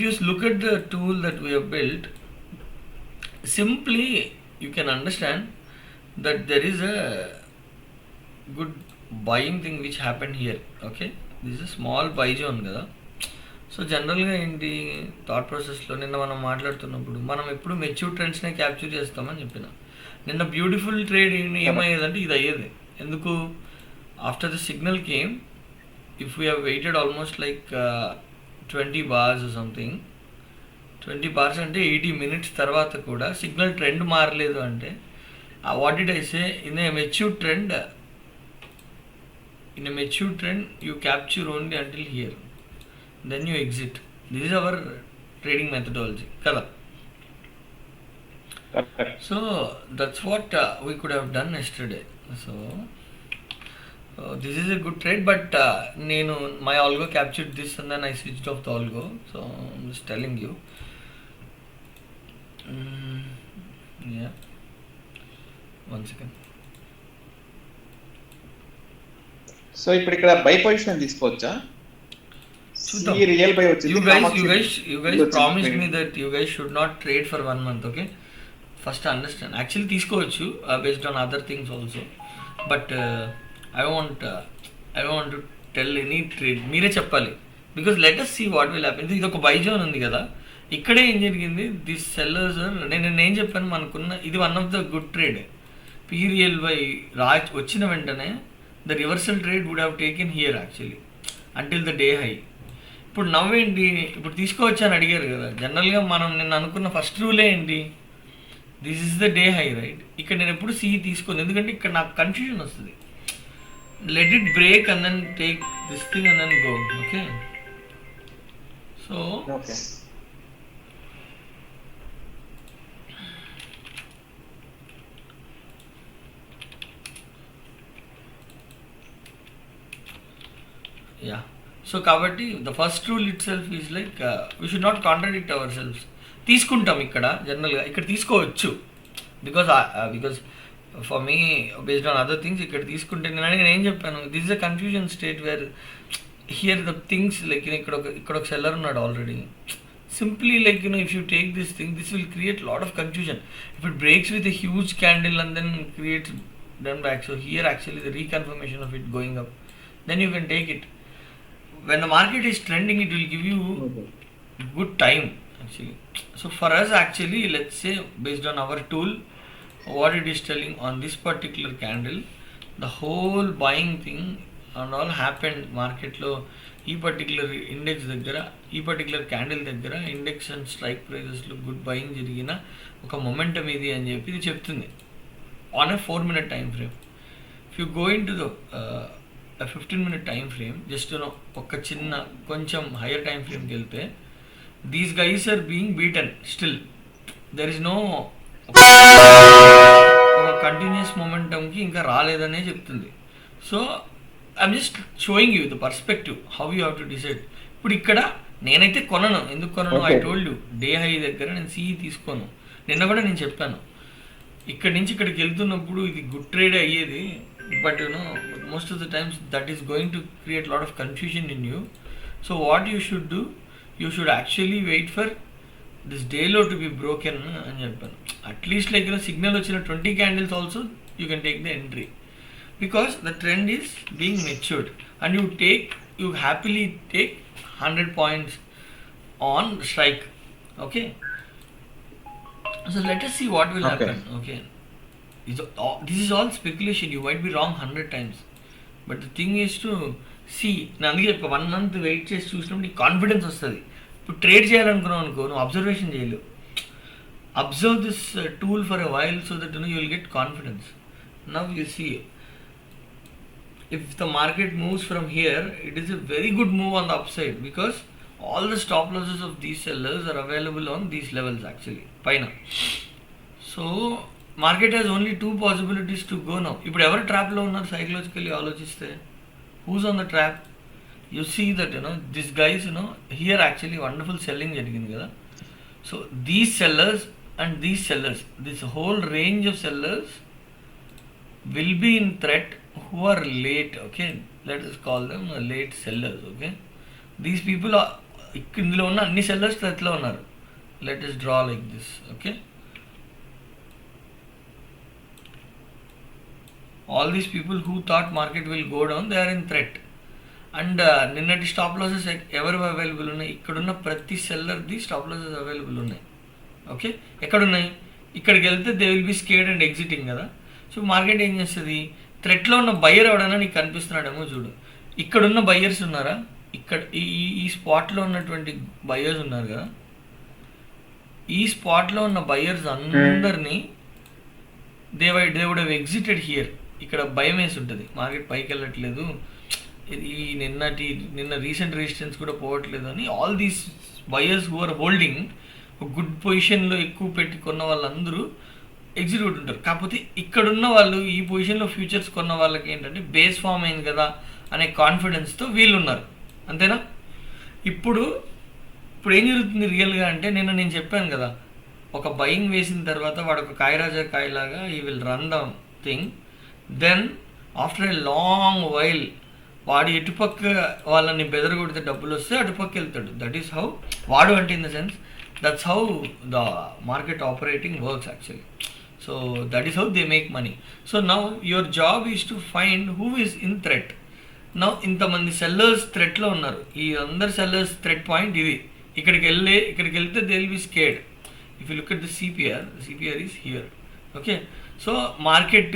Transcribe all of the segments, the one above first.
you look at the tool that we have built, simply you can understand that there is a good buying thing which happened here. Okay, this is a small buy zone కదా. So జనరల్గా ఏంటి thought ప్రాసెస్లో నిన్న మనం మాట్లాడుతున్నప్పుడు మనం ఎప్పుడు mature ట్రెండ్స్నే capture చేస్తామని చెప్పిన. నిన్న బ్యూటిఫుల్ ట్రేడ్ ఏమయ్యేదంటే ఇది అయ్యేది. ఎందుకు? After the signal came, if we have weighted almost like 20 bars something, 20 bars అంటే 80 minutes తర్వాత కూడా సిగ్నల్ ట్రెండ్ మారలేదు అంటే what did I say, in a mature trend you capture only until here, then you exit. This is our trading methodology kada. So that's what we could have done yesterday. So this is a good trade, but my algo captured this and then I switched off the algo. So I'm just telling you. Yeah, one second. So ఇప్పుడు ఇక్కడ by position తీసుకోవచ్చా? You guys promised me that you guys should not trade for 1 month. Okay, first understand. Actually తీసుకోవచ్చు based on other things also, but I want to tell any trade మీరే చెప్పాలి, because let us see what will happen. ఇది ఒక by zone ఉంది కదా, ఇక్కడే ఏం జరిగింది, దిస్ సెల్లర్స్, నేను చెప్పాను మనకున్న ఇది one of the good trade. PRLY వచ్చిన వెంటనే the reversal trade would have taken here actually until the day high. ఇప్పుడు నవ్వేంటి, ఇప్పుడు తీసుకోవచ్చు అని అడిగారు కదా. జనరల్గా మనం నిన్న అనుకున్న ఫస్ట్ రూలే ఏంటి, this is the day high right. ఇక్కడ నేను ఎప్పుడు సిఈ తీసుకోను, ఎందుకంటే ఇక్కడ నాకు కన్ఫ్యూజన్ వస్తుంది. Let it break and then take this thing and then go. Okay, so ya, so కాబట్టి the first rule itself is like we should not contradict our selves. తీసుకుంటాం ఇక్కడ జనరల్గా, ఇక్కడ తీసుకోవచ్చు because for me based on other things ఇక్కడ తీసుకుంటే నేను ఏం చెప్పాను, this is a confusion state where here the things like ఇక్కడ ఒక సెల్లర్ ఉన్నాడు already. Simply like if you take this thing, this will create lot of confusion. If it breaks with a huge candle and then creates then back, so here actually the reconfirmation of it going up, then you can take it. When the market is trending, it will give you good time actually. So for us actually, let's say based on our tool, what it is telling on this particular candle, the whole buying thing and all happened market lo ee particular index daggara, ee particular candle daggara index and strike prices lo good buying jarigina oka momentum idi ani cheppi idi cheptundi on a 4-minute time frame. If you go into the a 15-minute time frame, just oka chinna koncham higher time frame ki velte, these guys are being beaten still. There is no continuous మొమెంటమ్కి ఇంకా రాలేదనే చెప్తుంది. So I'm just showing you the perspective how you have to decide. ఇప్పుడు ఇక్కడ నేనైతే కొనను, ఎందుకు కొనను, I told you day high దగ్గర నేను సిఈ తీసుకోను. నిన్న కూడా నేను చెప్పాను, ఇక్కడి నుంచి ఇక్కడికి వెళ్తున్నప్పుడు ఇది గుడ్ ట్రేడ్ అయ్యేది, but most of the times that is going to create lot of confusion in you. So what you should do, you should actually wait for this డేలో టు బి బ్రోకెన్ అని చెప్పాను. At least like signal వచ్చిన 20 candles also you can take the entry, because the trend is being matured and you happily take 100 points on strike. Okay, so let us see what will happen. Okay, this is all speculation, you might be wrong 100 times, but the thing is to see. నేను అందుకే 1 month wait చేసి చూసినప్పుడు నీకు confidence వస్తుంది. ఇప్పుడు trade చేయాలనుకున్నావు అనుకో, నువ్వు observation చేయలేవు. Observe this tool for a while so that you will get confidence. Now you see, if the market moves from here, it is a very good move on the upside because all the stop losses of these sellers are available on these levels actually paina. So market has only 2 possibilities to go now. ఇప్పుడు ఎవరు trap లో ఉన్నారు psychologically ఆలోచిస్తే, who's on the trap? You see that these guys here actually wonderful selling జరిగింది కదా. So these sellers and these sellers, this whole range of sellers will be in threat who are late. Okay, let us call them late sellers. Okay, these people are ఇందులో ఉన్న అన్ని sellers థ్రెట్లో ఉన్నారు. Let us draw like this. Okay, all these people who thought market will go down, they are in threat. And నిన్నటి stop losses ఎవరు available ఉన్నాయి? ఇక్కడున్న ప్రతి సెల్లర్ది స్టాప్ లాసెస్ అవైలబుల్ ఉన్నాయి. ఓకే, ఎక్కడున్నాయి? ఇక్కడికి వెళ్తే they will be scared and exiting కదా. సో మార్కెట్ ఏం చేస్తుంది? థ్రెట్లో ఉన్న బయ్యర్ ఎవడైనా నీకు కనిపిస్తున్నాడేమో చూడు. ఇక్కడున్న బయ్యర్స్ ఉన్నారా? ఇక్కడ ఈ ఈ స్పాట్లో ఉన్నటువంటి బయ్యర్స్ ఉన్నారు కదా, ఈ స్పాట్లో ఉన్న బయ్యర్స్ అందరినీ they would have exited here. ఇక్కడ భయం వేసి ఉంటుంది, మార్కెట్ పైకి వెళ్ళట్లేదు, ఇది నిన్న రీసెంట్ రెసిస్టెన్స్ కూడా పోవట్లేదు అని. All these buyers who are holding ఒక గుడ్ పొజిషన్లో ఎక్కువ పెట్టి కొన్న వాళ్ళందరూ ఎగ్జిక్యూట్ ఉంటారు. కాకపోతే ఇక్కడున్న వాళ్ళు ఈ పొజిషన్లో ఫ్యూచర్స్ కొన్న వాళ్ళకి ఏంటంటే బేస్ ఫామ్ అయింది కదా అనే కాన్ఫిడెన్స్తో వీళ్ళు ఉన్నారు. అంతేనా? ఇప్పుడు ఏం జరుగుతుంది రియల్గా అంటే, నేను చెప్పాను కదా, ఒక బయింగ్ వేసిన తర్వాత వాడు ఒక కాయరాజా కాయలాగా ఈ will run the thing. Then after a long while వాడు ఎటుపక్క వాళ్ళని బెదరగొడితే డబ్బులు వస్తే అటుపక్క వెళ్తాడు. దట్ ఈస్ హౌ వాడు అంటే in the sense that's how the market operating works actually. So that is how they make money. So now your job is to find who is in threat. Now ఇంతమంది sellers థ్రెట్లో ఉన్నారు. ఈ అందరు sellers threat point ఇది. ఇక్కడికి వెళ్తే they will be scared. If you look at the CPR is here. Okay, so market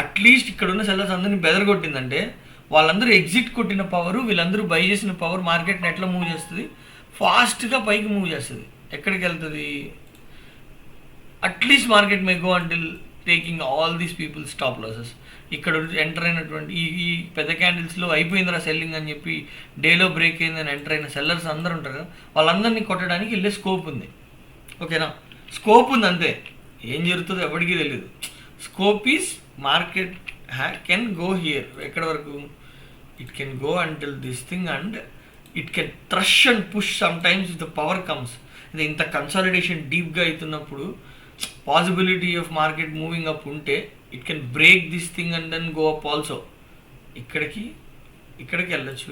at least ఇక్కడ ఉన్న సెల్లర్స్ అందరినీ బెదరగొట్టిందంటే వాళ్ళందరూ ఎగ్జిట్ కొట్టిన పవరు, వీళ్ళందరూ బై చేసిన పవర్ మార్కెట్ని ఎట్లా మూవ్ చేస్తుంది? ఫాస్ట్గా పైకి మూవ్ చేస్తుంది. ఎక్కడికి వెళ్తుంది? At least market may go until taking all these people stop losses. ఇక్కడ ఎంటర్ అయినటువంటి ఈ పెద్ద క్యాండిల్స్లో అయిపోయిందిరా సెల్లింగ్ అని చెప్పి డేలో బ్రేక్ అయిందని ఎంటర్ అయిన సెల్లర్స్ అందరూ ఉంటారు కదా, వాళ్ళందరినీ కొట్టడానికి వెళ్ళే స్కోప్ ఉంది. ఓకేనా? స్కోప్ ఉంది అంతే, ఏం జరుగుతుందో ఎవరికీ తెలియదు. Scope is market can go here. ఎక్కడ వరకు? It can go until this thing and it can thrash and push some times the power comes. ఇది ఇంత కన్సాలిడేషన్ డీప్గా అవుతున్నప్పుడు possibility of market moving up ఉంటే it can break this thing and then go up also. ఇక్కడికి వెళ్ళచ్చు,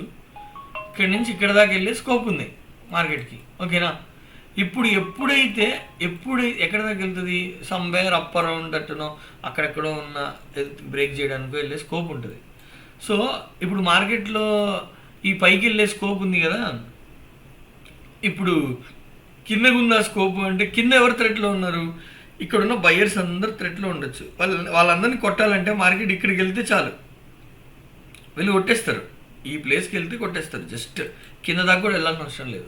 ఇక్కడి నుంచి ఇక్కడ దాకా వెళ్ళే స్కోప్ ఉంది మార్కెట్కి. ఓకేనా? ఎప్పుడైతే ఎక్కడ దాకా వెళ్తుంది? సమ్వేర్ అప్ అరౌండ్ దట్టునో అక్కడెక్కడో ఉన్న బ్రేక్ చేయడానికి వెళ్ళే స్కోప్ ఉంటుంది. సో ఇప్పుడు మార్కెట్లో ఈ పైకి వెళ్ళే స్కోప్ ఉంది కదా, ఇప్పుడు కిందకు ఉందా స్కోప్ అంటే కింద ఎవరు థ్రెట్లో ఉన్నారు? ఇక్కడున్న బయర్స్ అందరు థ్రెట్లో ఉండొచ్చు. వాళ్ళందరినీ కొట్టాలంటే మార్కెట్ ఇక్కడికి వెళ్తే చాలు, వీళ్ళు కొట్టేస్తారు. ఈ ప్లేస్కి వెళ్తే కొట్టేస్తారు, జస్ట్ కింద దాకా కూడా వెళ్ళాల్సిన అవసరం లేదు.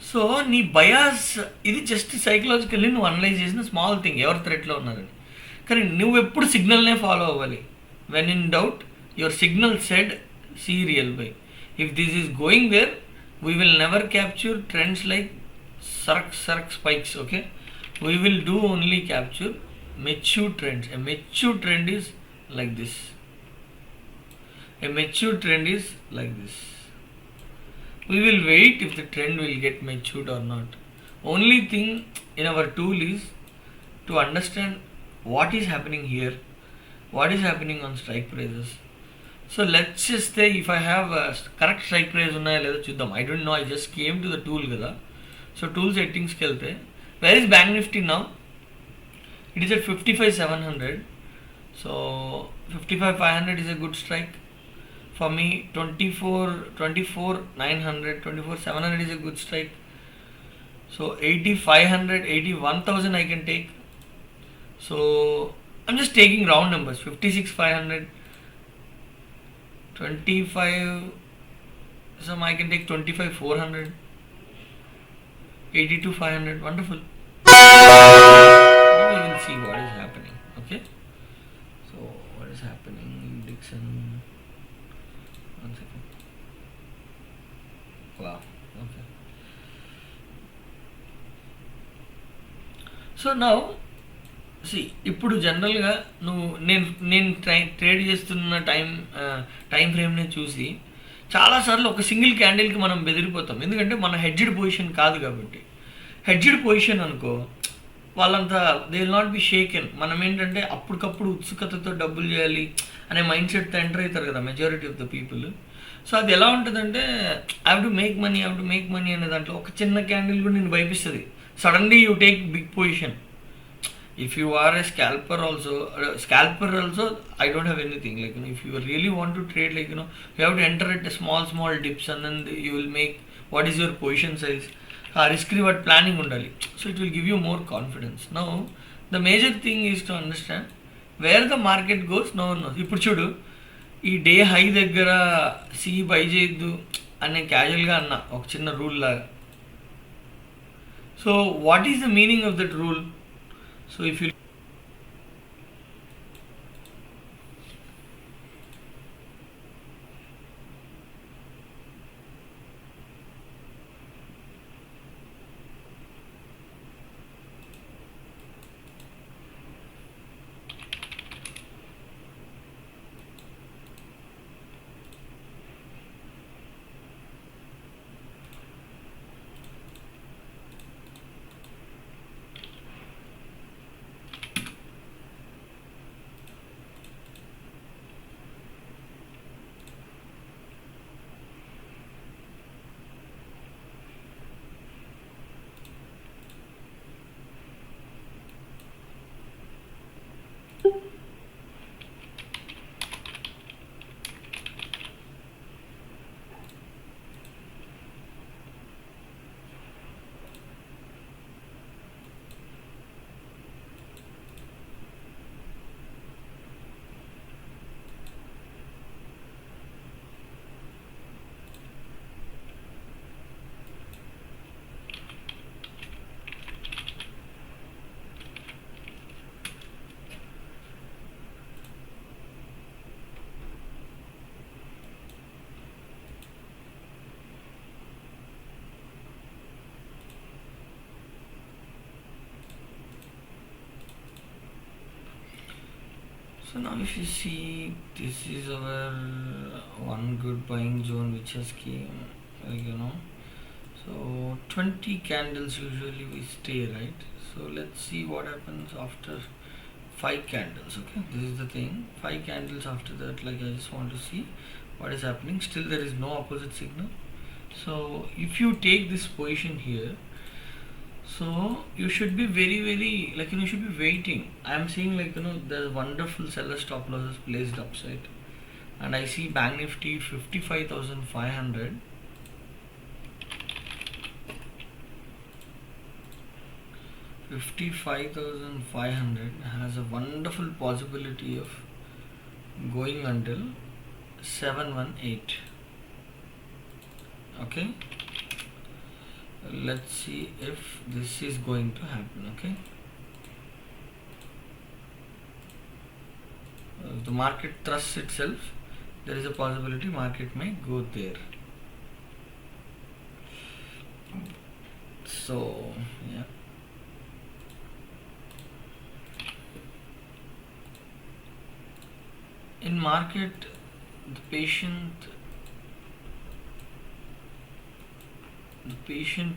సో నీ బయాస్ ఇది జస్ట్ సైకలాజికల్లీ నువ్వు అనలైజ్ చేసిన స్మాల్ థింగ్, ఎవరు థ్రెట్లో ఉన్నారని. కానీ నువ్వు ఎప్పుడు సిగ్నల్నే ఫాలో అవ్వాలి. When in doubt your signal said see real buy. If this is going there we will never capture trends like సర్క్ spikes. Okay, we will do only capture mature trends. A mature trend is like this. A mature trend is like this. We will wait if the trend will get matured or not. Only thing in our tool is to understand what is happening here, what is happening on strike prices. So let's just say if I have a correct strike price unnaya ledha chuddam. I don't know, I just came to the tool kada. So tool settings ki velte, where is bank nifty now? It is at 55,700. So 55,500 is a good strike. For me, 24,900, 24,700 is a good strike. So 80,500, 81,000 I can take. So I'm just taking round numbers. 56,500, 25. Some I can take 25,400, 82,500. Wonderful. Now we will see what is happening. Okay. So what is happening? Dixon. One second. Wow. Okay. So now, see, ఇప్పుడు జనరల్గా నేను trade చేస్తున్న time ఫ్రేమ్ని చూసి చాలాసార్లు ఒక single క్యాండిల్కి మనం బెదిరిపోతాం. ఎందుకంటే మన హెడ్జ్డ్ పొజిషన్ కాదు కాబట్టి. హెడ్జ్డ్ పొజిషన్ అనుకో, వాళ్ళంతా దే విల్ నాట్ బి షేకెన్. మనం ఏంటంటే అప్పటికప్పుడు ఉత్సుకతతో డబ్బులు చేయాలి అనే మైండ్ సెట్తో ఎంటర్ అవుతారు కదా majority of the people. So అది ఎలా ఉంటుందంటే I have to make money అనే దాంట్లో ఒక చిన్న క్యాండిల్ కూడా నేను భయపిస్తుంది. Suddenly you take big position. If you are a scalper also, I don't have anything. Like, if you really want to trade, like, you have to enter at a small dips, and then you will make what is your position size. Risk reward planning undali. So it will give you more confidence. Now, the major thing is to understand where the market goes. No one knows. ఇప్పుడు చూడు, ఈ day high దగ్గర by చేయొద్దు అనే క్యాజువల్గా అన్న ఒక చిన్న రూల్ లాగా. So what is the meaning of that rule? So if you So now if you see, this is our one good buying zone which has came, so 20 candles usually we stay, right? So let's see what happens after 5 candles. Okay, this is the thing, 5 candles after that. Like, I just want to see what is happening. Still there is no opposite signal. So if you take this position here, so you should be very you should be waiting. I am seeing there's wonderful seller stop losses placed upside, and I see Bank Nifty 55,500. $55,500 has a wonderful possibility of going until 718. Okay, let's see if this is going to happen. Okay, if the market trusts itself, there is a possibility market may go there. So yeah, in market, the patient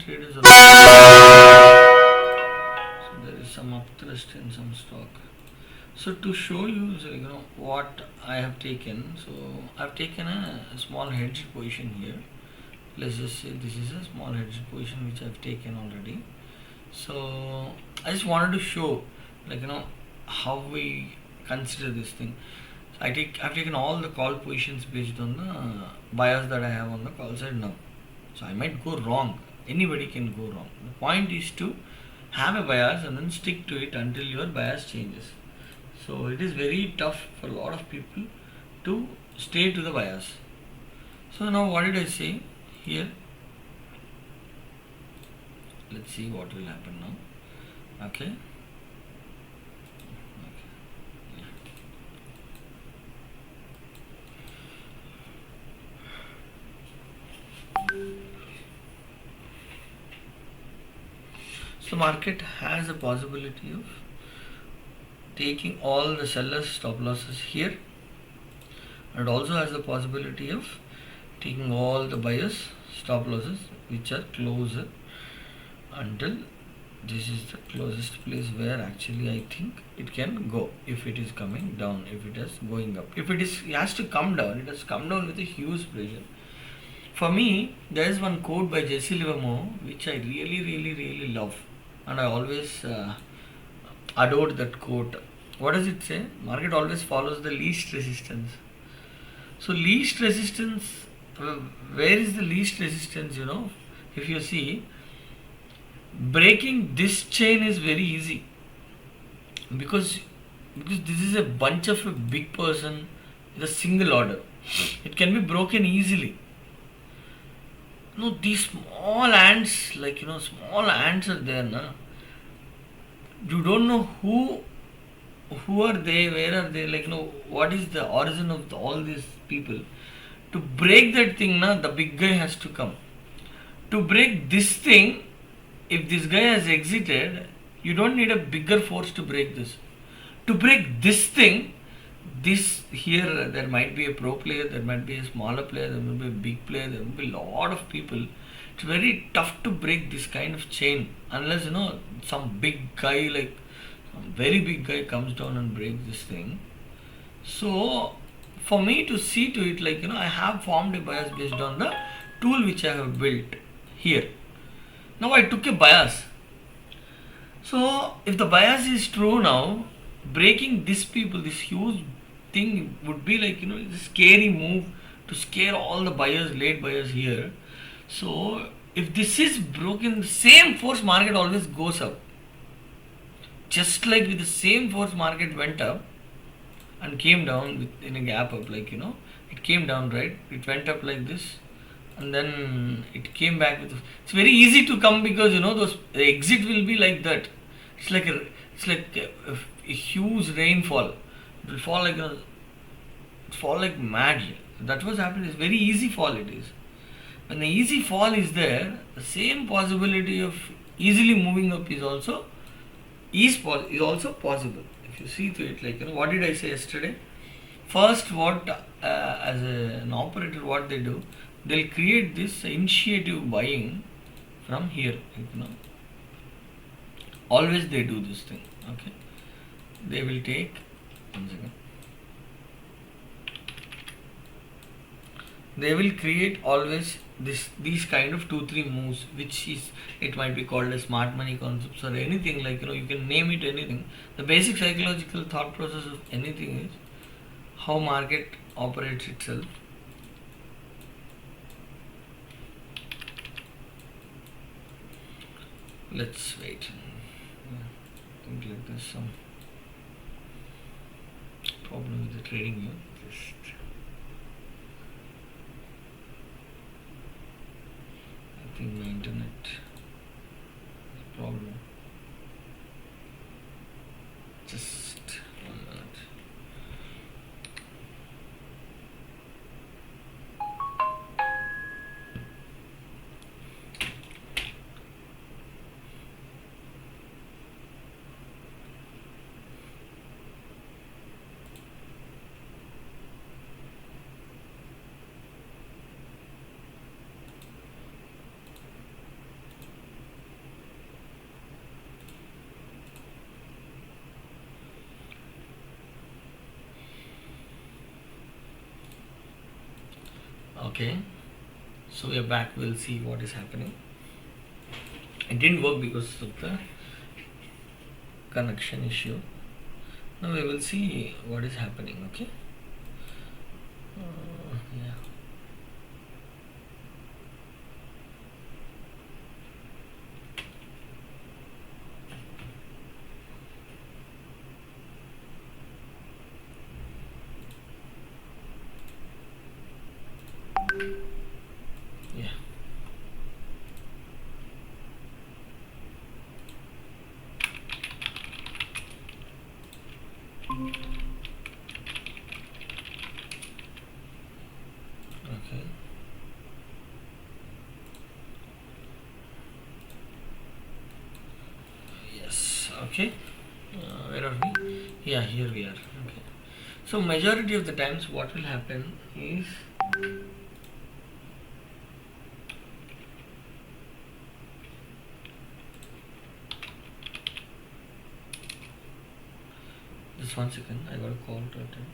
traders are, so there is some upthrust in some stock. So to show you, what I have taken, so I have taken a small hedged position here. Let's just say this is a small hedged position which I have taken already. So I just wanted to show how we consider this thing. So I've taken all the call positions based on the bias that I have on the call side now. So I might go wrong. Anybody can go wrong. The point is to have a bias and then stick to it until your bias changes. So it is very tough for a lot of people to stay to the bias. So now what did I say here? Let's see what will happen now. Okay. So market has a possibility of taking all the sellers stop losses here, and it also has the possibility of taking all the buyers stop losses which are closer until this is the closest place where actually I think it can go. If it is coming down, if it is going up, if it has to come down, it has come down with a huge pressure. For me, there is one quote by Jesse Livermore which I really, really, really love, and I always adored that quote. What does it say? Market always follows the least resistance. So least resistance, where is the least resistance? If you see, breaking this chain is very easy because this is a bunch of a big person with a single order. It can be broken easily. No, these small ants, small ants are there, na. You don't know who are they, where are they, what is the origin of all these people. To break that thing, na, the big guy has to come. To break this thing, if this guy has exited, you don't need a bigger force to break this. To break this thing, this here, there might be a pro player, there might be a smaller player, there might be a big player, there will be a lot of people. It's very tough to break this kind of chain unless some big guy, like some very big guy, comes down and breaks this thing. So for me to see to it, I have formed a bias based on the tool which I have built here. Now I took a bias. So if the bias is true now, breaking this huge thing would be a scary move to scare all the buyers, late buyers here. So if this is broken, the same force market always goes up. Just like with the same force market went up and came down in a gap up, it came down, right? It went up like this and then it came back with. It's very easy to come because the exit will be like that. It's like a huge rainfall. It will fall like mad. That's what's happening. It's very easy fall. It is. When the easy fall is there, the same possibility of easily moving up is also possible. If you see to it, what did I say yesterday? First, what as an operator, what they do, they'll create this initiative buying from here. Always they do this thing. Okay, they will take 1 second. They will create always these kind of 2-3 moves, which is, it might be called as smart money concepts or anything, you can name it anything. The basic psychological thought process of anything is how market operates itself. Let's wait. I think there's some problem with the trading here. I think my internet is a problem. Just 1 minute. Okay, so we are back. We'll see what is happening. It didn't work because of the connection issue. Now we will see what is happening. Okay. Yeah. Yeah. Okay. Yes. Okay. Where are we? Yeah, here we are. Okay. So majority of the times, what will happen is just 1 second. I got a call to attend.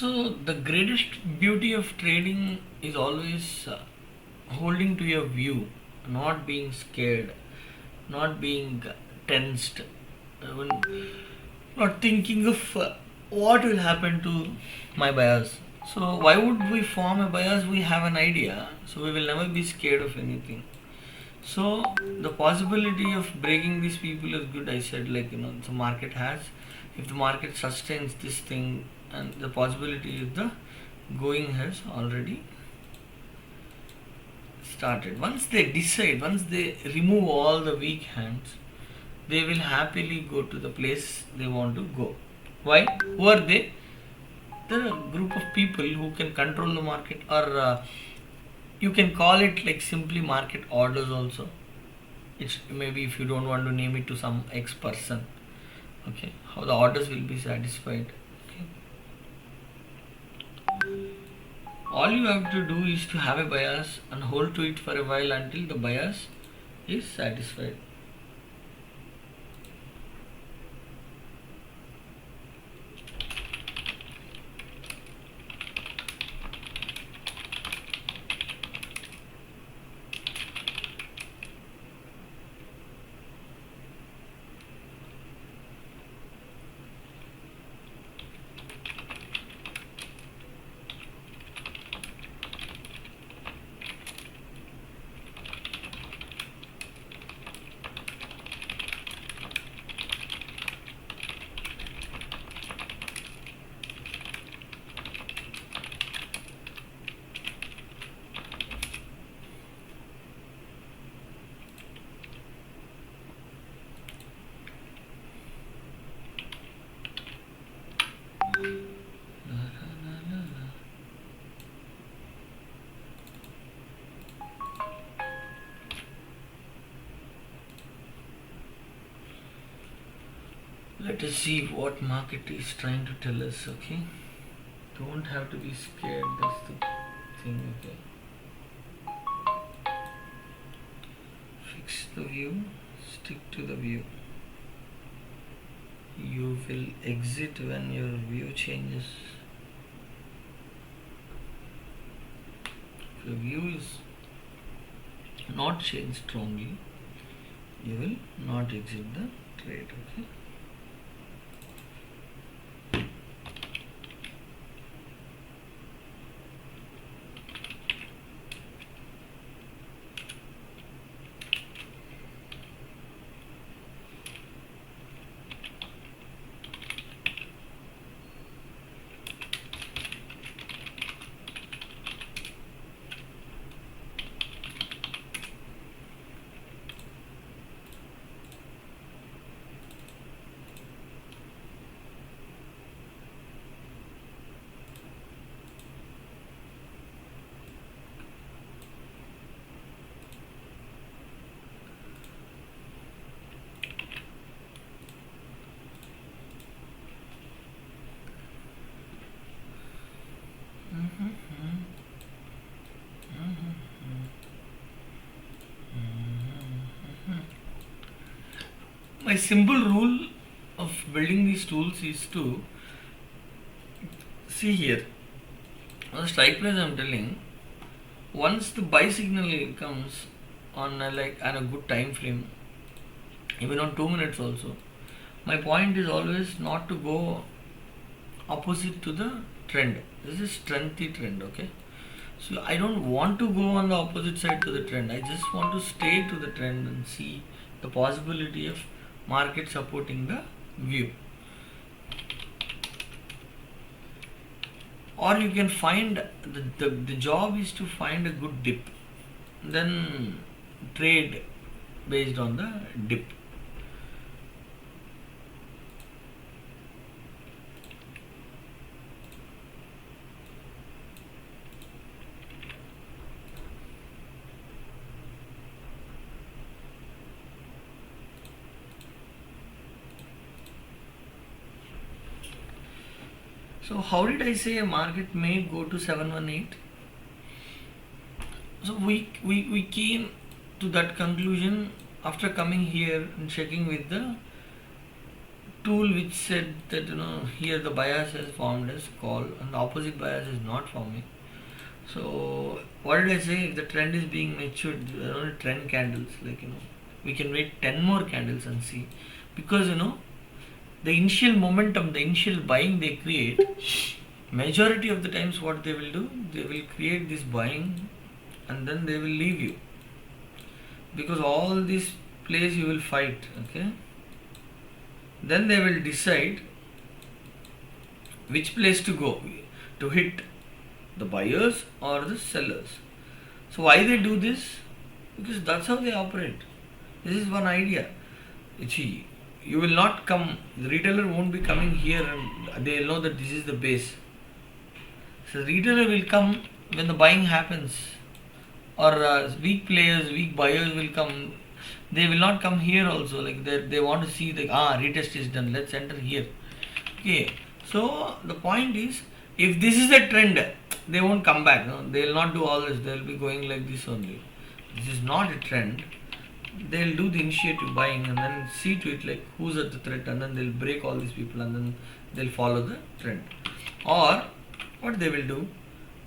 So the greatest beauty of trading is always holding to your view, not being scared, not being tensed, not thinking of what will happen to my bias. So why would we form a bias? We have an idea, so we will never be scared of anything. So the possibility of breaking these people is good. I said, like, the market has, if the market sustains this thing, and the possibility is the going has already started. Once they decide, once they remove all the weak hands, they will happily go to the place they want to go. Why? Who are they? They're a group of people who can control the market, or you can call it like simply market orders also. It's maybe, if you don't want to name it to some X person, okay, how the orders will be satisfied. Okay. All you have to do is to have a bias and hold to it for a while until the bias is satisfied. Let us see what market is trying to tell us, okay? Don't have to be scared, that's the thing, okay? Fix the view, stick to the view. You will exit when your view changes. If your view is not changed strongly, you will not exit the trade, okay? My simple rule of building these tools is to see here. On the strike price, I'm telling, once the buy signal comes on a good time frame, even on 2 minutes also, my point is always not to go opposite to the trend. This is strengthy trend, okay? So I don't want to go on the opposite side to the trend. I just want to stay to the trend and see the possibility of market supporting the view. Or you can find the job is to find a good dip, then trade based on the dip. So how did I say a market may go to 718? So we came to that conclusion after coming here and checking with the tool which said that here the bias has formed as call and the opposite bias is not forming. So what did I say? If the trend is being matured, there are only trend candles. We can wait 10 more candles and see, because the initial momentum, the initial buying they create, majority of the times what they will do, they will create this buying and then they will leave you, because all these plays you will fight. Okay, then they will decide which place to go to hit, the buyers or the sellers. So why they do this? Because that's how they operate. This is one idea. See, you will not come, the retailer won't be coming here and they'll know that this is the base. So the retailer will come when the buying happens, or weak players, weak buyers will come. They will not come here also. Like they want to see retest is done. Let's enter here. Okay. So the point is, if this is the trend, they won't come back. No? They will not do all this. They will be going like this only. This is not a trend. They'll do the initiative buying and then see to it like who's at the threat, and then they'll break all these people and then they'll follow the trend. Or what they will do,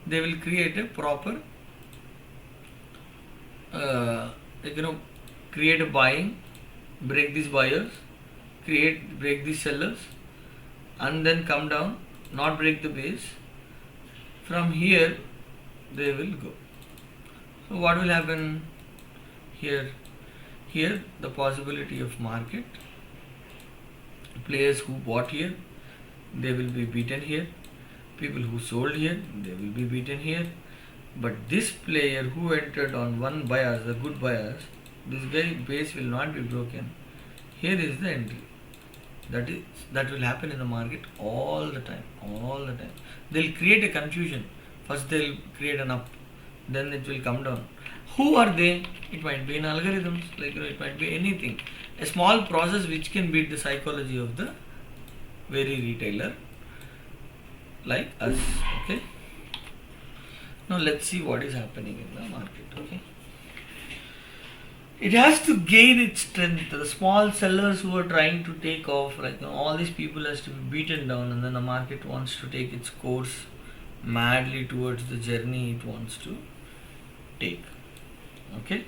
they will create a proper create a buying, break these buyers, break these sellers, and then come down, not break the base. From here they will go. So what will happen here? Here the possibility of market, players who bought here, they will be beaten here. People who sold here, they will be beaten here. But this player who entered on one bias, the good bias, this guy base will not be broken. Here is the entry. That will happen in the market all the time. They'll create a confusion. First they'll create an up, then it will come down. Who are they? It might be in algorithms, it might be anything. A small process which can beat the psychology of the very retailer like us. Okay. Now let's see what is happening in the market. Okay. It has to gain its strength. The small sellers who are trying to take off, all these people has to be beaten down, and then the market wants to take its course madly towards the journey it wants to take. Okay.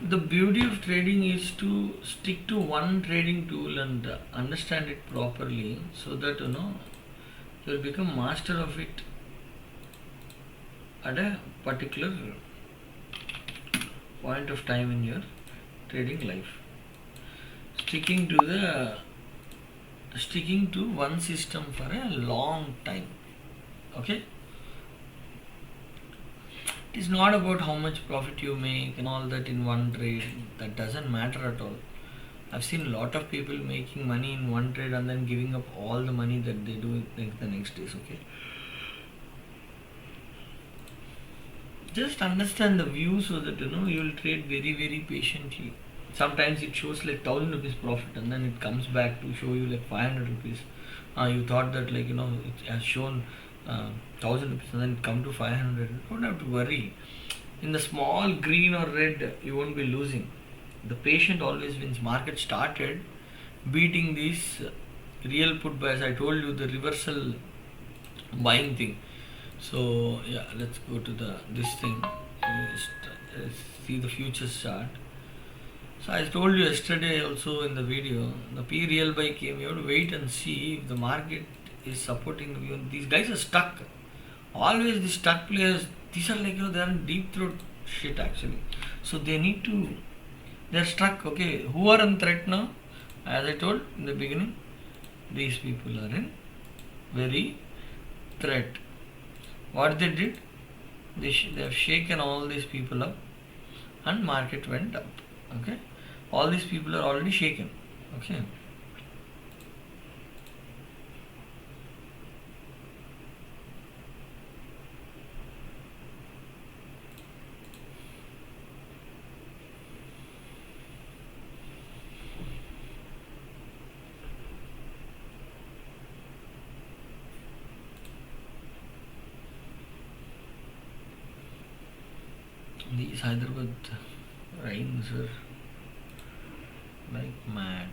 The beauty of trading is to stick to one trading tool and understand it properly, so that you'll become master of it at a particular point of time in your trading life. Sticking to one system for a long time. Okay. It is not about how much profit you make and all that in one trade. That doesn't matter at all. I've seen a lot of people making money in one trade and then giving up all the money that they do the next days. Okay. Just understand the view so that you will trade very, very patiently. Sometimes it shows like 1,000 rupees profit and then it comes back to show you like 500 rupees. You thought that it has shown 1,000 rupees and then come to 500. You don't have to worry. In the small green or red, you won't be losing. The patient always wins. Market started beating these real put buys. I told you the reversal buying thing. So yeah, let's go to this thing. See the futures chart. So I told you yesterday also in the video, the P real buy came. You have to wait and see if the market is supporting the view. These guys are stuck. Always the stuck players, these are they are in deep throat shit actually. So they're stuck. Okay, who are in threat now? As I told in the beginning, these people are in very threat. What they did, they have shaken all these people up, and market went up. Okay, all these people are already shaken. Okay. These Hyderabad rains are like mad.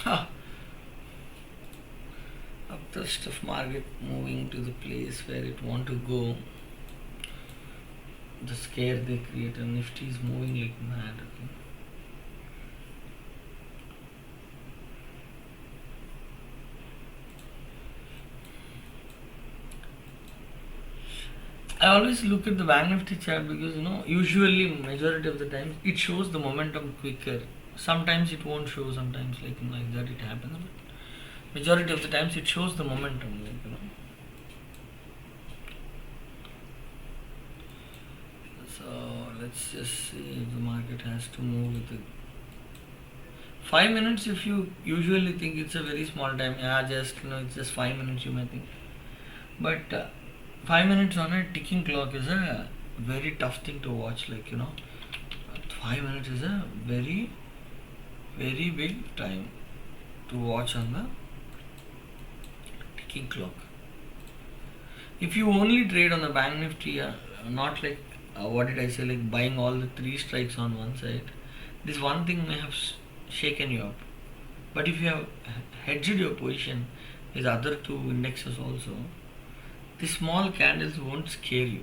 Ha! Upthrust of market moving to the place where it want to go. The scare they create, and Nifty is moving like mad. Okay. I always look at the Bank Nifty chart because usually majority of the times it shows the momentum quicker. Sometimes it won't show, sometimes like that it happens. But majority of the times it shows the momentum, So let's just see if the market has to move with it. 5 minutes, if you usually think it's a very small time, it's just 5 minutes you may think. But 5 minutes on a ticking clock is a very tough thing to watch. 5 minutes is a very, very big time to watch on the ticking clock. If you only trade on the Bank Nifty, not like what did I say, like buying all the 3 strikes on one side, this one thing may have shaken you up. But if you have hedged your position with other 2 indexes also, the small candles won't scare you.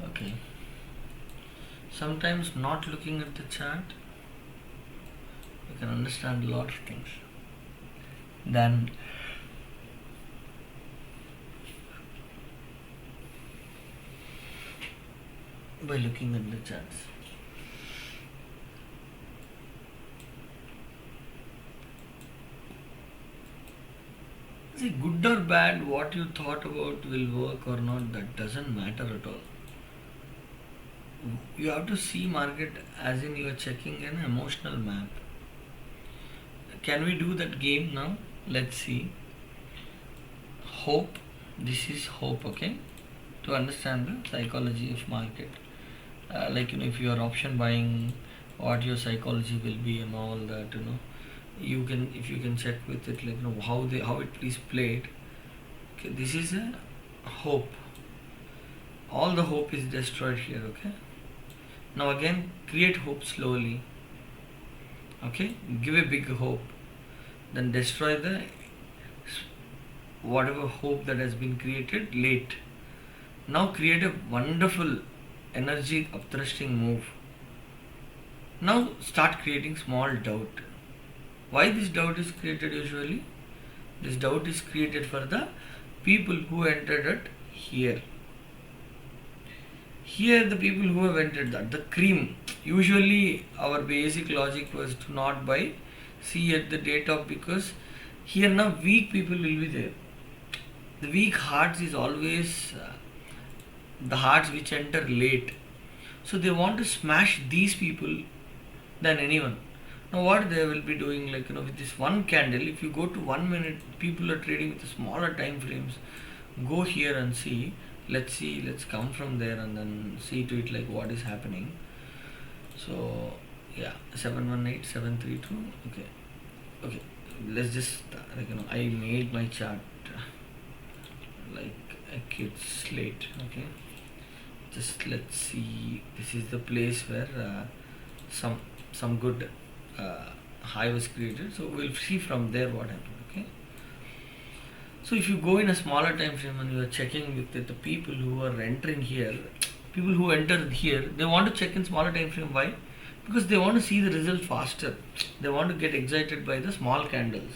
Okay. Sometimes not looking at the chart, you can understand a lot of things than by looking at the charts. See, good or bad, what you thought about will work or not, that doesn't matter at all. You have to see market as in you are checking an emotional map. Can we do that game now? Let's see. Hope. This is hope, okay? To understand the psychology of market. If you are option buying, what your psychology will be and all that, you can, if you can check with it, how it is played. Okay, this is a hope. All the hope is destroyed here, okay? Now again, create hope slowly. Okay, give a big hope, then destroy the whatever hope that has been created late. Now create a wonderful energy upthrusting move. Now start creating small doubt. Why this doubt is created usually? This doubt is created for the people who entered it here. Here the people who have entered that, the cream. Usually our basic logic was to not buy, see at the date of, because here now weak people will be there. The weak hearts is always the hearts which enter late. So they want to smash these people than anyone. Now what they will be doing, with this one candle, if you go to 1 minute, people are trading with the smaller time frames, go here and see, let's see, let's come from there and then see to it like what is happening. So yeah, 718732. Okay, let's just I made my chart like a kid's slate. Okay, just let's see, this is the place where some good high was created, so we'll see from there what happened. Okay, so if you go in a smaller time frame and you are checking with the people who are entering here, people who entered here, they want to check in smaller time frame. Why? Because they want to see the result faster. They want to get excited by the small candles.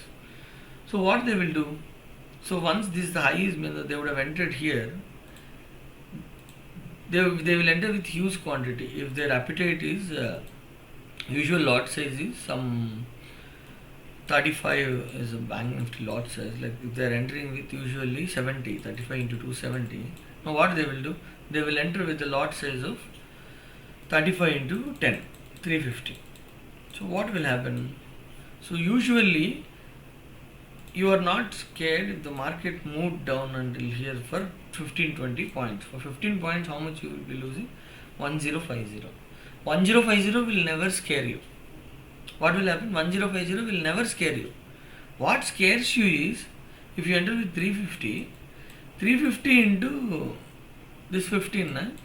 So what they will do, so once this the high is, they would have entered here, they will enter with huge quantity. If their appetite is usual lot size is some 35 is a bank nifty lot size. Like if they are entering with usually 70, 35 into 270. Now what they will do? They will enter with the lot size of 35 into 10, 350. So what will happen? So usually you are not scared if the market moved down until here for 15-20 points. For 15 points, how much you will be losing? 1050. 1050 will never scare you. What will happen? 1050 will never scare you. What scares you is if you enter with 350, 350 into this 15, right?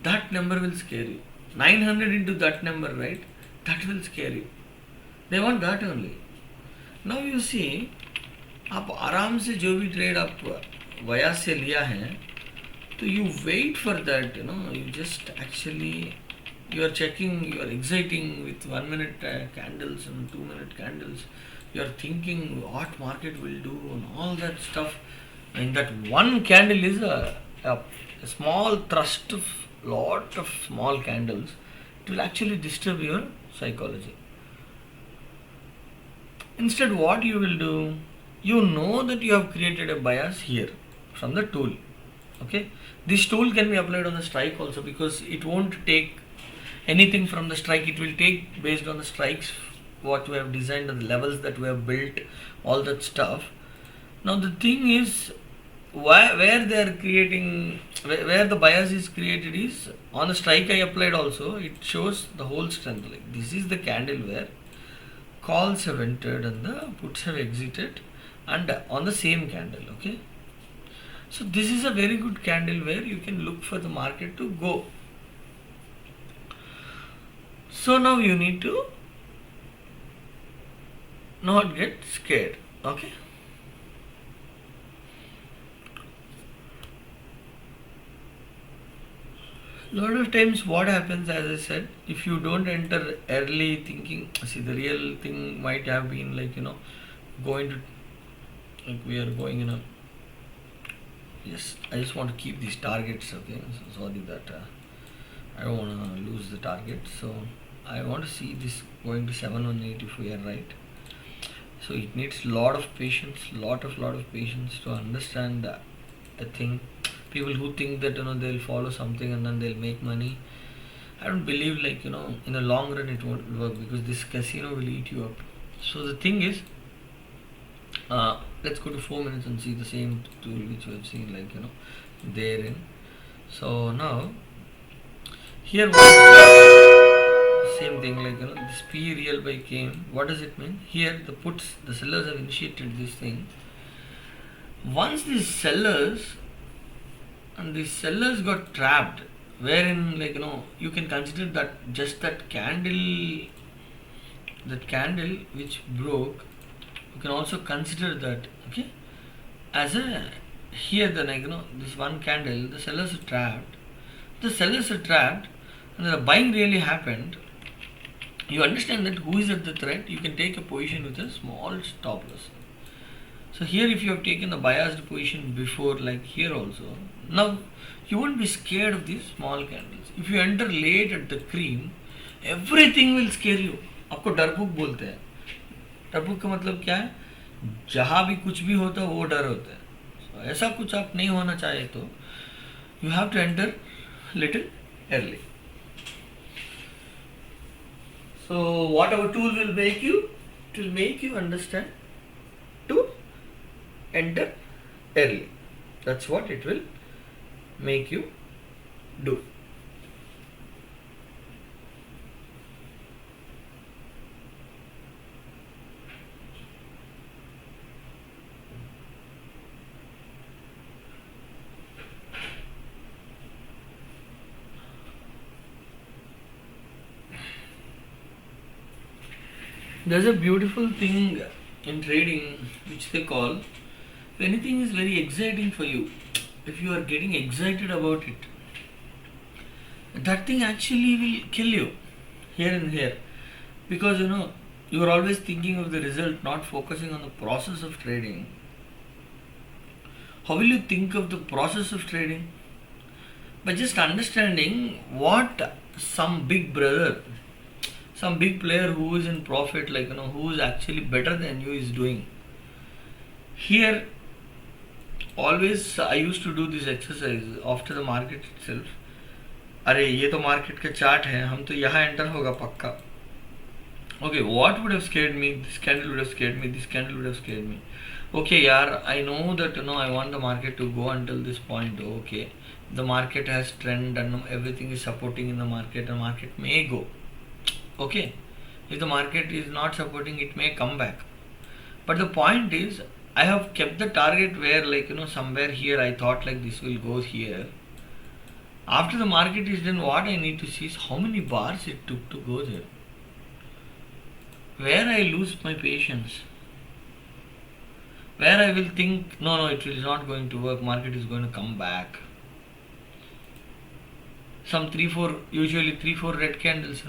That number will scare you. 900 into that number, right? That will scare you. They want that only. Now you see, आप आराम से जो भी trade आप वया से लिया है, तो you wait for that, you just actually, you are checking, you are exciting with 1 minute candles and 2 minute candles, you are thinking what market will do and all that stuff, and that one candle is a small thrust of lot of small candles. It will actually disturb your psychology. Instead, what you will do, you know that you have created a bias here from the tool. Okay, this tool can be applied on the strike also, because it won't take anything from the strike. It will take based on the strikes what we have designed and the levels that we have built, all that stuff. Now the thing is, where they are creating, where the bias is created is on the strike I applied also. It shows the whole strength. Like this is the candle where calls have entered and the puts have exited, and on the same candle. Okay, so this is a very good candle where you can look for the market to go. So now you need to not get scared. Okay, lot of times what happens, as I said, if you don't enter early thinking, see the real thing might have been like going to, like we are going yes, I just want to keep these targets. Okay, so sorry that I don't want to lose the target. So I want to see this going to 718 if we are right. So it needs lot of patience, lot of patience to understand the thing. People who think that they'll follow something and then they'll make money, I don't believe like in the long run it won't work, because this casino will eat you up. So the thing is, let's go to 4 minutes and see the same tool which we have seen like therein. So now here same thing like this P real by came. What does it mean? Here the puts, the sellers have initiated this thing. Once these sellers got trapped, wherein like you can consider that just that candle which broke, you can also consider that, okay, as a here the this one candle, the sellers are trapped. And the buying really happened. You understand that who is at the threat, you can take a position with a small stop loss. So here if you have taken the biased position before, like here also, now you won't be scared of these small candles. If you enter late at the cream, everything will scare you. आपको डरपुक बोलते हैं. डरपुक का मतलब क्या है? जहाँ भी कुछ भी होता है वो डर होता है. So, ऐसा कुछ आप नहीं होना चाहे तो you have to enter little early. So what our tool will make you? It will make you understand to enter early. That's what it will make you do. There's a beautiful thing in trading which they call, if anything is very exciting for you, if you are getting excited about it, that thing actually will kill you here and here, because you are always thinking of the result, not focusing on the process of trading. How will you think of the process of trading? By just understanding what some big brother, some big player who is in profit, who is actually better than you is doing. Here, always I used to do this exercise after the market itself. अरे ये तो market का chart है, हम तो यहाँ enter होगा पक्का. Okay, what would have scared me? This candle would have scared me. This candle would have scared me. Okay, yaar, I know that I want the market to go until this point. Okay, the market has trend and everything is supporting in the market. The market may go. Okay, if the market is not supporting, it may come back. But the point is, I have kept the target where somewhere here I thought this will go here. After the market is done, what I need to see is how many bars it took to go there. Where I lose my patience. Where I will think, no, it is not going to work, market is going to come back. Some usually 3-4 red candles,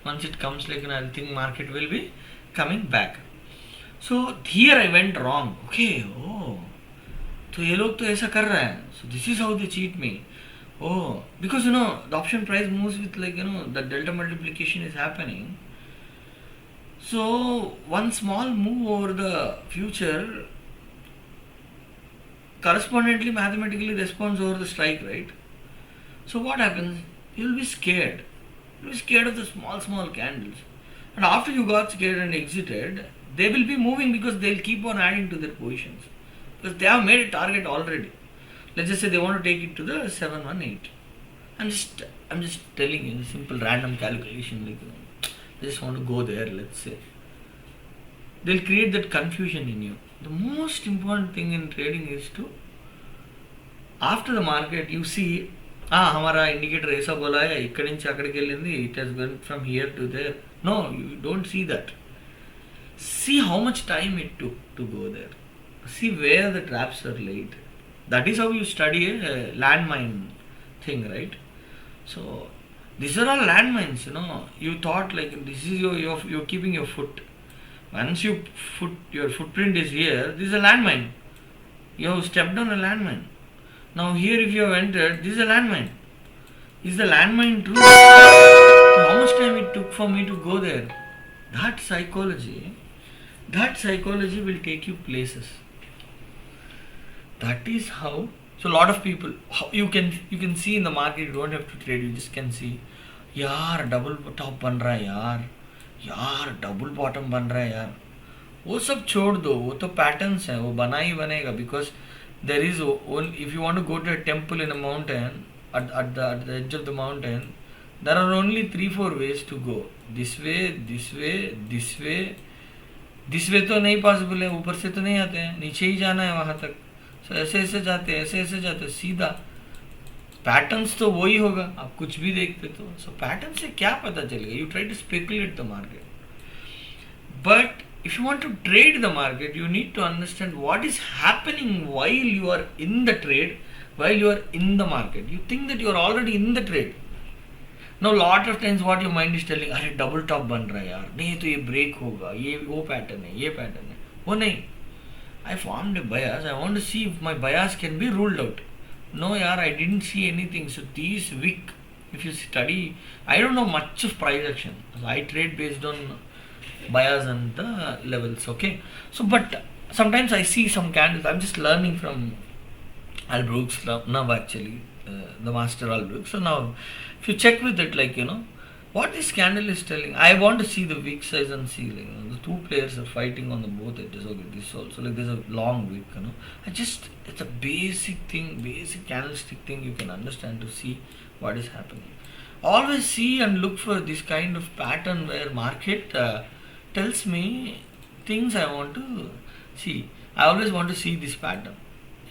once it comes I'll think market will be coming back. So here I went wrong. Okay, so ये लोग तो ऐसा कर रहा है. So this is how they cheat me. Because the option price moves with the delta multiplication is happening. So one small move over the future correspondingly mathematically responds over the strike, right? So what happens? You'll be scared. You'll be scared of the small candles. And after you got scared and exited, they will be moving because they'll keep on adding to their positions. Because they have made a target already. Let's just say they want to take it to the 718. I'm just telling you, simple random calculation. They just want to go there, let's say. They'll create that confusion in you. The most important thing in trading is to, after the market, you see, हमारा indicator ऐसा बोला है, इక్కడి నుంచి అక్కడికి వెళ్ళింది, it has gone from here to there. No, you don't see that. See how much time it took to go there. See where the traps are laid. That is how you study a landmine thing, right? So these are all landmines, You thought this is you're keeping your foot. Once your footprint is here, this is a landmine. You have stepped on a landmine. Now here if you have entered, this is a landmine. Is the landmine true? How much time it took for me to go there? That psychology will take you places. That is how. So a lot of people, you can see in the market, you don't have to trade, you just can see, यार double top बन रहा है यार double bottom बन रहा है यार. वो सब छोड़ दो, वो तो patterns हैं, वो बना ही बनेगा. Because there is if you want to go to a temple in a mountain, at the edge of the mountain, there are only 3-4 ways to go. This way, this way, this way. This way तो नहीं possible है, ऊपर से तो नहीं आते हैं, नीचे ही जाना है वहाँ तक. So ऐसे ऐसे जाते सीधा. पैटर्न्स तो वही होगा, आप कुछ भी देखते तो. So पैटर्न से क्या पता चलेगा? You try to speculate the market. But if you want to trade the market, you need to understand what is happening while you are in the trade, while you are in the market. You think that you are already in the trade. Now lot of times what your mind is telling, अरे double top बन रहा है यार, नहीं तो ये break होगा, ये वो पैटर्न है, ये पैटर्न है. वो नहीं. I formed a bias. I want to see if my bias can be ruled out. No, yaar, I didn't see anything. So these week, if you study, I don't know much of price action. I trade based on bias and the levels. Okay. So, but sometimes I see some candles. I'm just learning from Al Brooks now actually, the master Al Brooks. So now, if you check with it, What this candle is telling, I want to see the wick size and see like, the two players are fighting on the both edges. Okay, this also like there's a long wick, it's a basic thing, basic candlestick thing you can understand to see what is happening. Always see and look for this kind of pattern where market tells me things I want to see. I always want to see this pattern.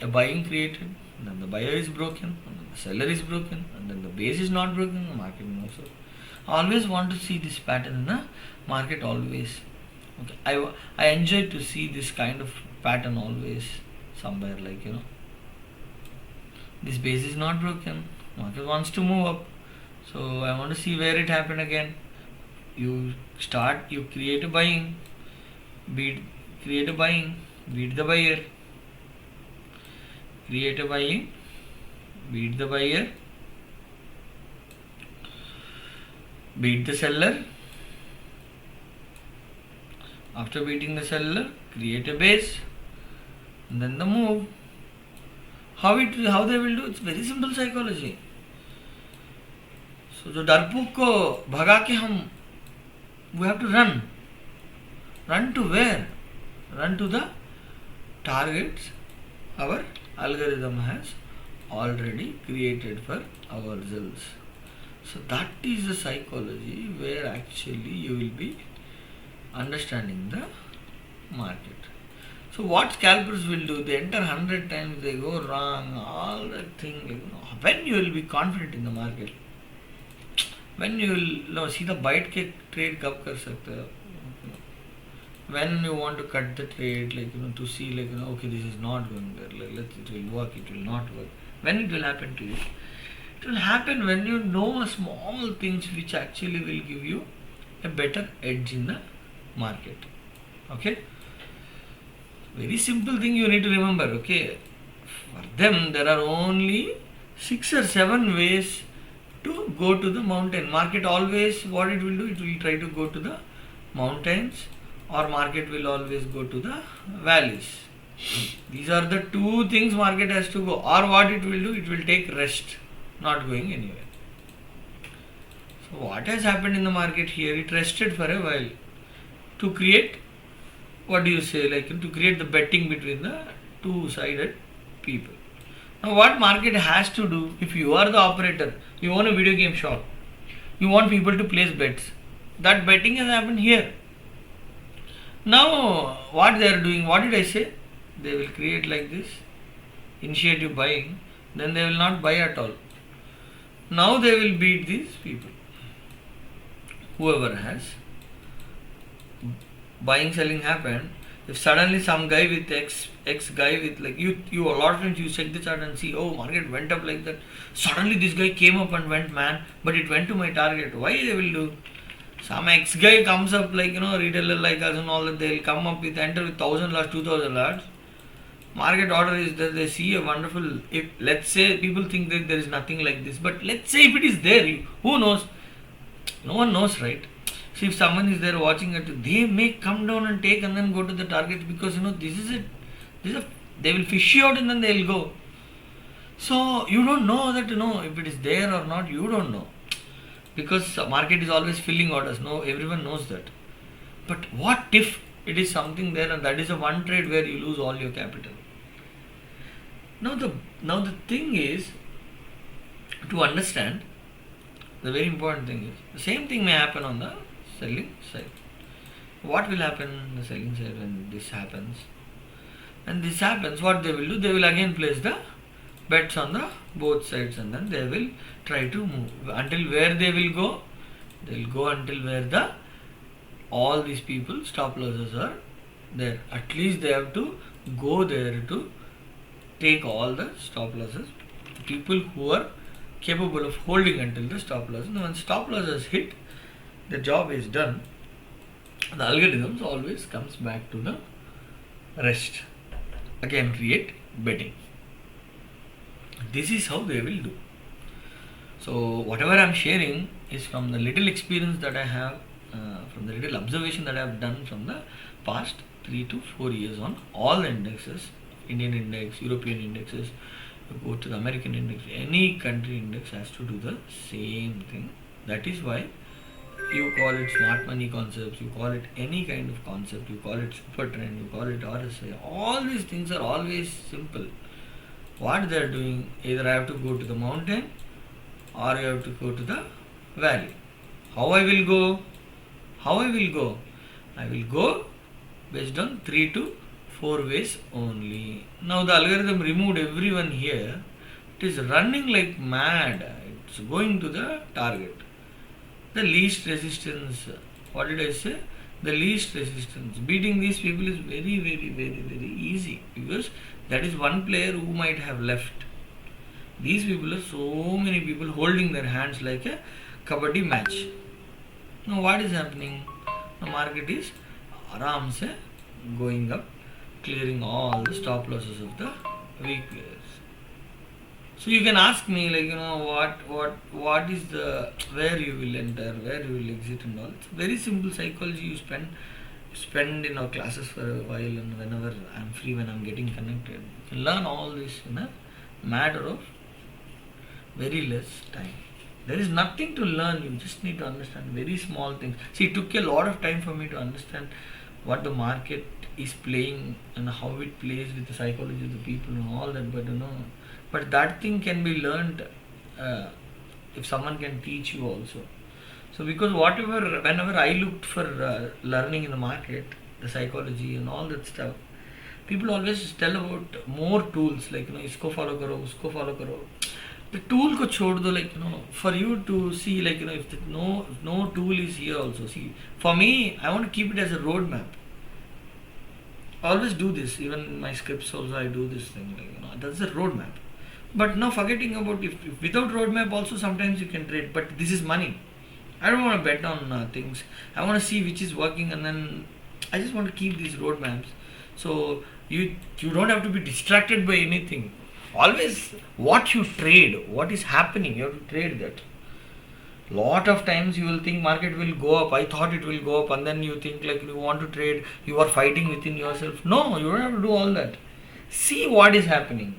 A buying created, then the buyer is broken, and then the seller is broken, and then the base is not broken, the market moves up. I always want to see this pattern in the market always. Okay. I enjoy to see this kind of pattern always somewhere like this base is not broken, market wants to move up, so I want to see where it happened again. You create a buying, beat the buyer, create a buying, beat the buyer, beat the seller. After beating the seller, create a base, and then the move. How they will do? It's very simple psychology. So जो डरपोक को भगा के हम we have to run. Run to where? Run to the targets our algorithm has already created for ourselves. So that is the psychology where actually you will be understanding the market. So what scalpers will do, they enter 100 times, they go wrong, all that thing. When you will be confident in the market, when you will see the bite के trade कब कर सकते हो, when you want to cut the trade, to see okay, this is not going there, it will work, it will not work. When it will happen to you? It will happen when you know small things which actually will give you a better edge in the market. Okay? Very simple thing you need to remember. Okay? For them, there are only 6 or 7 ways to go to the mountain. Market always, what it will do, it will try to go to the mountains, or market will always go to the valleys. These are the 2 things market has to go. Or what it will do, it will take rest, not going anywhere. So what has happened in the market here, it rested for a while to create, to create the betting between the two-sided people. Now what market has to do, if you are the operator, you own a video game shop, you want people to place bets, that betting has happened here. Now what they are doing, what did I say? They will create like this, initiative buying, then they will not buy at all. Now they will beat these people. Whoever has buying selling happened, if suddenly some guy with X guy with you a lot of times you check the chart and see, oh, market went up like that, suddenly this guy came up and went, man, but it went to my target. Why they will do? Some X guy comes up retailer like us and all that, they will come up with, enter with 1,000 lots, 2,000 lots. Market order is that they see a wonderful, if let's say people think that there is nothing like this, but let's say if it is there, who knows? No one knows, right? So if someone is there watching it, they may come down and take and then go to the target, because this is it. They will fish you out and then they will go. So you don't know that if it is there or not, you don't know, because market is always filling orders. No, everyone knows that. But what if it is something there and that is a one trade where you lose all your capital? Now the thing is to understand. The very important thing is the same thing may happen on the selling side. What will happen on the selling side when this happens? When this happens, what they will do? They will again place the bets on the both sides, and then they will try to move until where they will go. They will go until where all these people stop losses are there. At least they have to go there to take all the stop losses. People who are capable of holding until the stop loss. And when stop loss is hit, the job is done. The algorithms always comes back to the rest. Again create betting. This is how they will do. So whatever I am sharing is from the little experience that I have, from the little observation that I have done from the past 3 to 4 years on all the indexes, Indian index, European indexes, you go to the American index, any country index has to do the same thing. That is why you call it smart money concepts, you call it any kind of concept, you call it super trend, you call it RSI, all these things are always simple. What they are doing, either I have to go to the mountain or I have to go to the valley. How I will go? How I will go? I will go based on 3 to 4 ways only. Now the algorithm removed everyone here. It is running like mad. It's going to the target. The least resistance. What did I say? The least resistance. Beating these people is very, very, very, very easy because that is one player who might have left. These people are so many people holding their hands like a kabaddi match. Now what is happening? The market is aram se going up, clearing all the stop losses of the weak players. So you can ask me like what is the where you will enter, where you will exit and all. It's very simple psychology you spend in our classes for a while, and whenever I'm free, when I'm getting connected, you can learn all this in a matter of very less time. There is nothing to learn, you just need to understand very small things. See, it took a lot of time for me to understand what the market is playing and how it plays with the psychology of the people and all that, but that thing can be learned if someone can teach you also. So because whenever I looked for learning in the market, the psychology and all that stuff, people always tell about more tools like isko follow karo, usko follow karo. The tool ko chhod do, like for you to see, like if no tool is here also. See, for me, I want to keep it as a roadmap. I always do this, even in my scripts also I do this thing, like that's a roadmap. But now forgetting about if without roadmap also sometimes you can trade, but this is money. I don't want to bet on things. I want to see which is working, and then I just want to keep these roadmaps. So you don't have to be distracted by anything. Always what you trade, what is happening, you have to trade that. Lot of times you will think market will go up, I thought it will go up, and then you think like you want to trade, you are fighting within yourself. No, you don't have to do all that. See what is happening.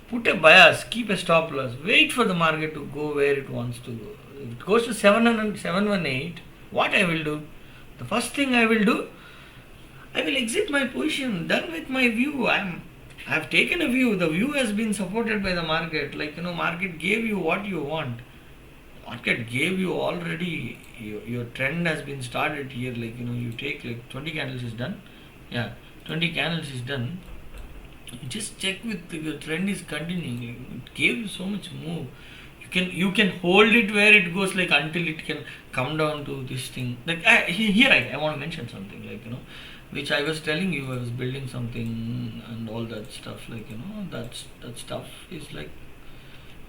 Put a bias, keep a stop loss, wait for the market to go where it wants to go. If it goes to 718, what I will do? The first thing I will do, I will exit my position, done with my view. I have taken a view. The view has been supported by the market. Like market gave you what you want. Market gave you already. Your trend has been started here. Like you take like 20 candles is done. Yeah, 20 candles is done. You just check with the trend is continuing. It gave you so much move. You can hold it where it goes, like until it can come down to this thing. Like here I want to mention something like which I was telling you, I was building something and all that stuff, like that stuff is like,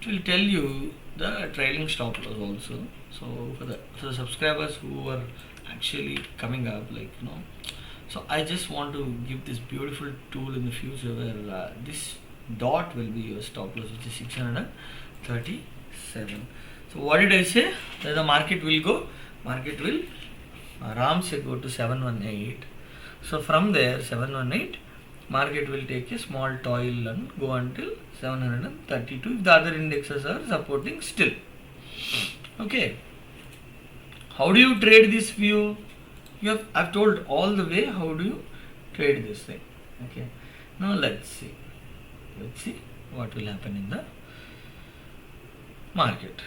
it will tell you the trailing stop loss also. So for the subscribers who are actually coming up, like so I just want to give this beautiful tool in the future where this dot will be your stop loss, which is 637. So what did I say? That the market will go, market will aram se go to 718. So from there 718, market will take a small toil and go until 732 if the other indexes are supporting still. Okay. How do you trade this view? I've told all the way how do you trade this thing. Okay. Now let's see what will happen in the market.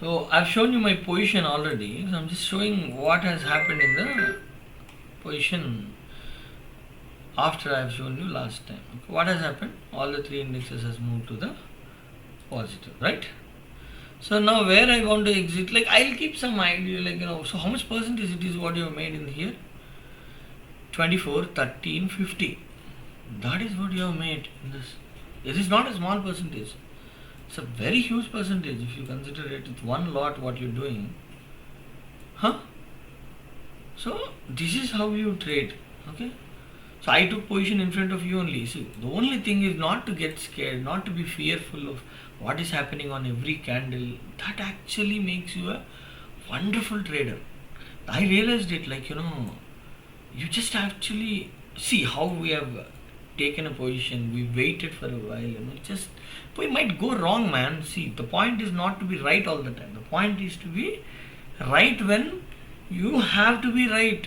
So I've shown you my position already. So I'm just showing what has happened in the position after I've shown you last time. Okay. What has happened? All the three indexes has moved to the positive, right? So now where I want to exit, like I'll keep some idea, like so how much percentage it is what you have made in here? 24, 13, 50. That is what you have made in this. It is not a small percentage. It's a very huge percentage if you consider it with one lot what you're doing. So this is how you trade. Okay. So I took position in front of you only. See, the only thing is not to get scared, not to be fearful of what is happening on every candle. That actually makes you a wonderful trader. I realized it, like you just actually see how we have taken a position, we waited for a while, just we might go wrong, man. See, the point is not to be right all the time. The point is to be right when you have to be right.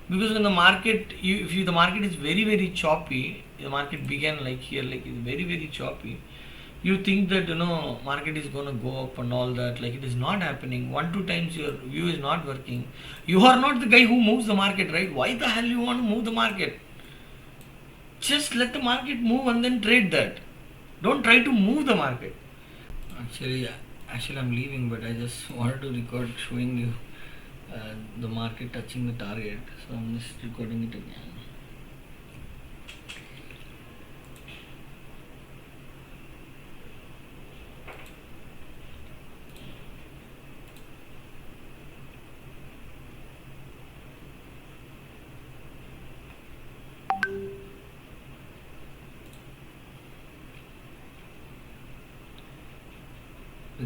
Because when the market, the market is very very choppy, the market began like here, like it's very very choppy, you think that market is going to go up and all that, like it is not happening. 1-2 times your view is not working. You are not the guy who moves the market, right? Why the hell you want to move the market? Just let the market move and then trade that. Don't try to move the market. Actually I'm leaving, but I just wanted to record showing you the market touching the target, so I'm just recording it again.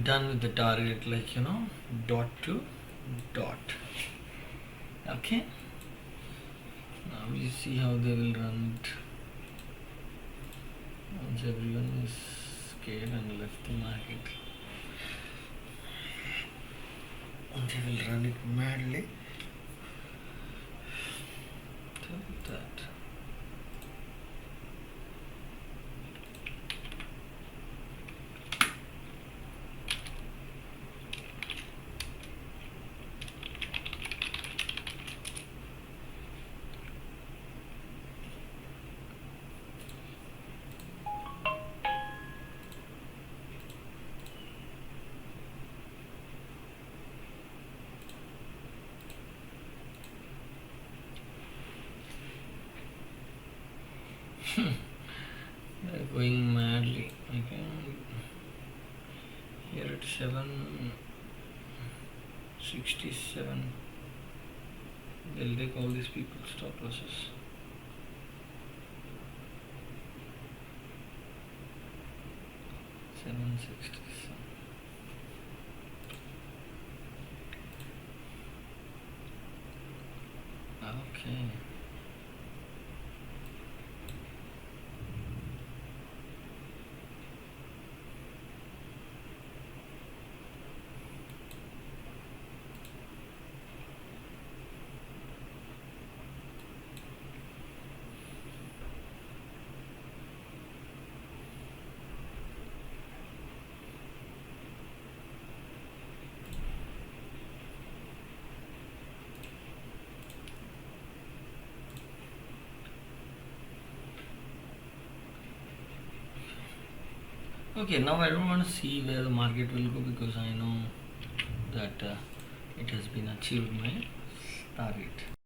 Done with the target, like dot to dot. Okay, now we see how they will run it once everyone is scared and left the market. They will run it madly. So that. They're going madly. Okay. Here at 767, they'll take all these people's stop losses. Okay. Okay, now I don't want to see where the market will go, because I know that it has been achieved my target.